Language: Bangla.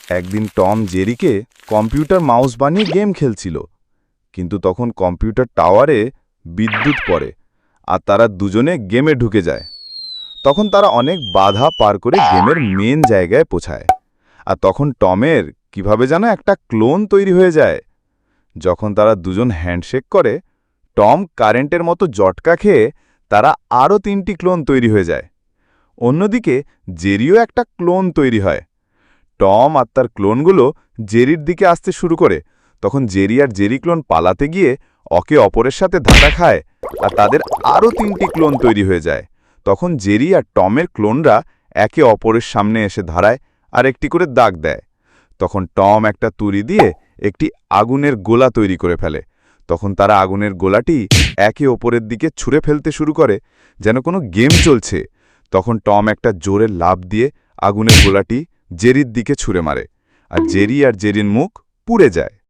একদিন টম জেরিকে কম্পিউটার মাউস বানিয়ে গেম খেলছিল, কিন্তু তখন কম্পিউটার টাওয়ারে বিদ্যুৎ পড়ে আর তারা দুজনে গেমে ঢুকে যায়। তখন তারা অনেক বাধা পার করে গেমের মেন জায়গায় পৌঁছায়। আর তখন টমের কিভাবে যেন একটা ক্লোন তৈরি হয়ে যায়। যখন তারা দুজন হ্যান্ডশেক করে, টম কারেন্টের মতো জটকা খেয়ে তারা আরও 3টি ক্লোন তৈরি হয়ে যায়। অন্যদিকে জেরিও একটা ক্লোন তৈরি হয়। টম আর তার ক্লোনগুলো জেরির দিকে আসতে শুরু করে। তখন জেরি আর জেরি ক্লোন পালাতে গিয়ে অকে অপরের সাথে ধাক্কা খায় আর তাদের আরও 3টি ক্লোন তৈরি হয়ে যায়। তখন জেরি আর টমের ক্লোনরা একে অপরের সামনে এসে দাঁড়ায় আর একটি করে দাগ দেয়। তখন টম একটা তুড়ি দিয়ে একটি আগুনের গোলা তৈরি করে ফেলে। তখন তারা আগুনের গোলাটি একে অপরের দিকে ছুঁড়ে ফেলতে শুরু করে, যেন কোনো গেম চলছে। তখন টম একটা জোরে লাফ দিয়ে আগুনের গোলাটি জেরির দিকে ছুঁড়ে মারে, আর জেরি আর জেরির মুখ পুড়ে যায়।